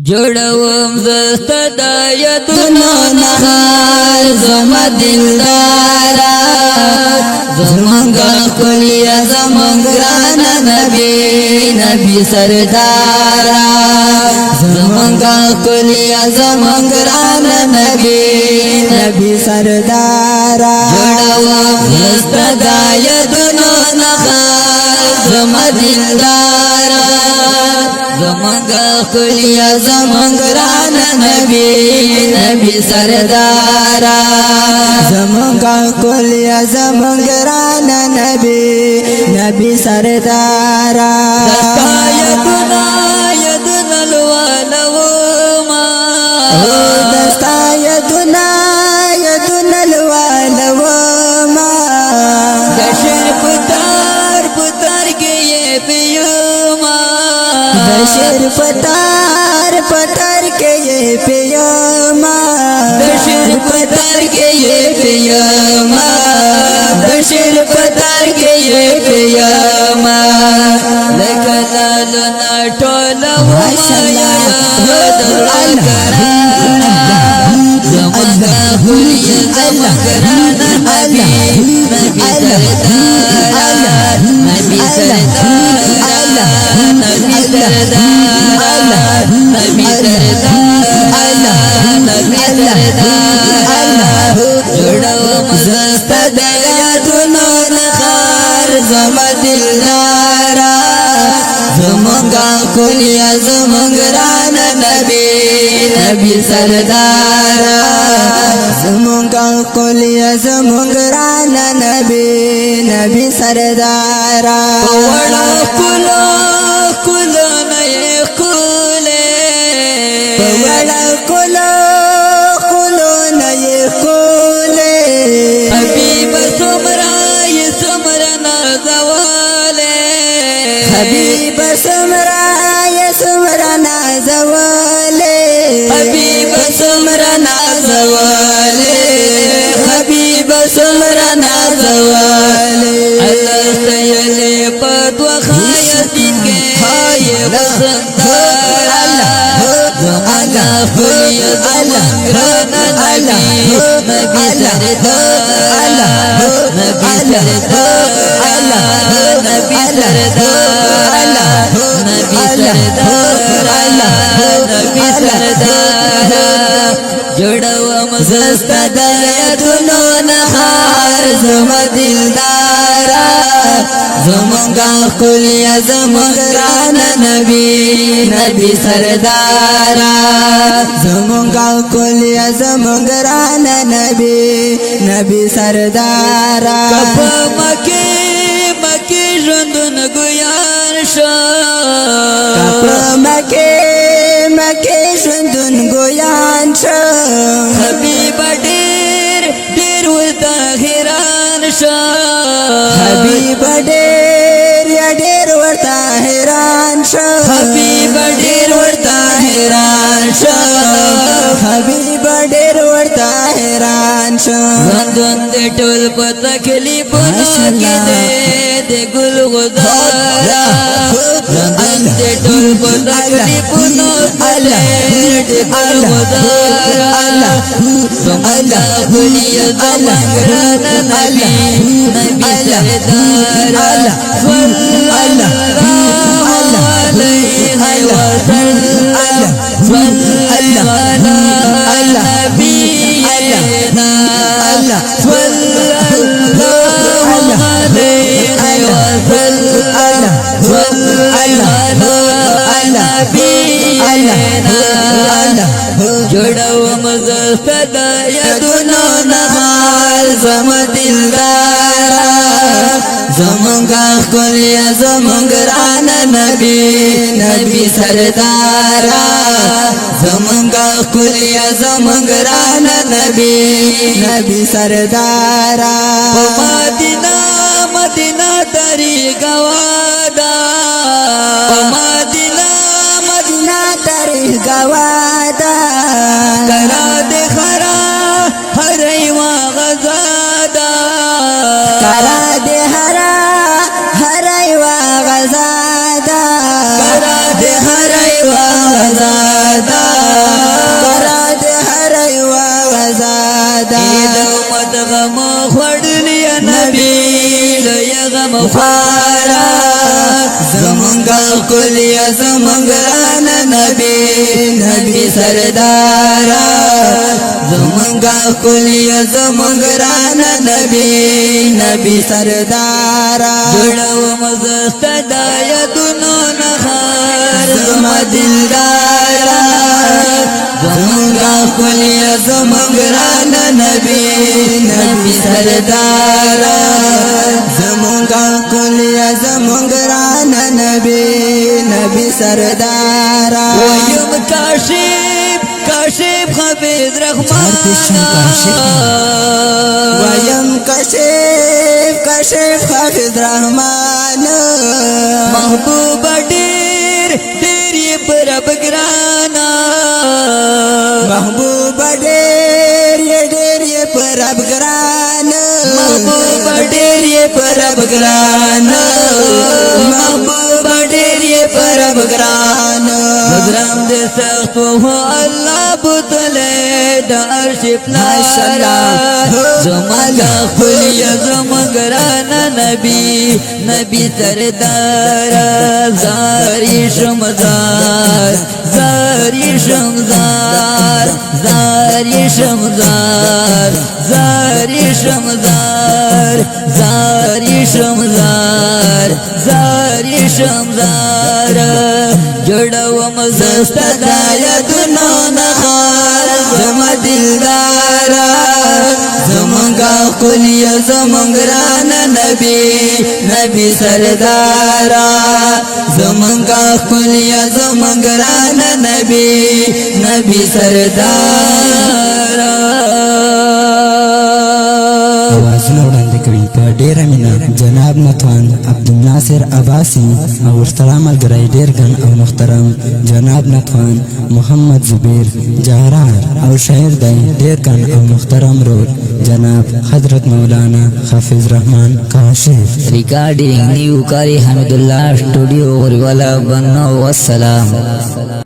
جوړوم زستا د یادونو نهار زما دلدارا زمونږه ښکلیا زمونږ ګرانه نبی سردارا زمونږه ښکلیا زمونږ ګرانه نبی سردارا جوړوم زستا د یادونو نهار زما دلدارا زمونږه ښکلیا زمونږ ګرانه نبی سردارا زمونږه ښکلیا زمونږ ګرانه نبی سردارا دستا یادونه لوالوما دستا یادونه لوالوما د شعر پتار کې یې پیوما د شعر پتار کې یې پیوما د شعر پتار کې یې پیوما د شعر پتار کې یې پیوما لکه لالونه ټوله ومایا زمونږه ښکلیا زمونږ ګرانه نبی سردارا جوړوم زستا د یادونو نهار زما دلدارا زمونږه ښکلیا زمونږ ګرانه نبی سردارا زمونږه ښکلیا زمونږ ګرانه نبی سردارا وړو ښکلو نه یې ښکلې وړو ښکلو نه یې ښکلې حبیبه څومره یې څومره نازولې حبیبه څومره یې څومره نازولې حبیبه څومره نازولې حبیبه څومره نازولې الله ستایلې په دوه ښایستې کې هاي وسندارا زمونږه ښکلیا زمونږ ګرانه نبی سردارا جوړوم زستا د یادونو نهار زما دلدارا زمونږه ښکلیا زمونږ ګرانه نبی سردارا زمونږه ښکلیا زمونږ ګرانه نبی سردارا په مکې ژوندون ګویان شو په مکې ژوندون ګویان شو حبیبه ډېر ورته حیران شو حبیبه ډېر ورته حیران شو حبیبه ډېر ورته حیران شو حبیبه ډېر ورته حیران شو ژوندون دې ټول په تکلیفونو کې دی ګل غزاره ژوندون دې ټول په تکلیفونو کې دی ګل غزاره زمونږه ښکلیا زمونږ ګرانه نبی سردارا صلی الله علیه وسلم صلی علی نبینا صلی الله علیه وسلم صلی علی نبینا جوړوم زستا د یادونو نهار زما دلدارا زمونږه ښکلیا زمونږ ګرانه نبی سردارا زمونږه ښکلیا زمونږ ګرانه نبی سردارا مدینه تری گوادا مدینه تری گوادا کرا دے خرا هرئی و غزادا کرا دے هرئی و غزادا کرا دے هرئی و غزادا زمنگران نبی نبی سردارا زمنگا کلی زمنگران نبی نبی سردارا جڑو مزست دایدنو نخار زما دلدارا زمنگا کلی زمنگران نبی نبی سردارا زمنگا کلی زمنگران نبی نبی سردارا ویم کاشف حفیظ رحمان ویم کاشف حفیظ رحمان محبوب دیر یہ پرب گرانا محبوب دیر یہ پرب گرانا محبوب دیر یہ پرب گرانا محبوب دیر یہ پرب گرانا گرام دے سخت ہو اللہ بطلے دا عرشب نارا زمانگا خلی زمگرانا نبی سردارا زاری شمزار زاری شمزار زاری شمزار زاری شمزار زاری شمزار زاری شمزار جڑو مزست دایدنو نخار زما دلدارا زمنگا کلی زمنگران نبی سردارا زمنگا کلی زمنگران نبی سردارا आवाज़ वड़ांदे कोي په ډیره مینا جناب نتوان عبدالناصر عباسی او ورسره ملګری ډیر ګڼ او محترم جناب نتوان محمد زبیر جهرار او شاعر دی ډیر ګڼ او محترم رول جناب حضرت مولانا حافظ رحمان کاشف ریکارڈنگ نیو کاری حمد اللہ اسٹوڈیو غریوالا بنو والسلام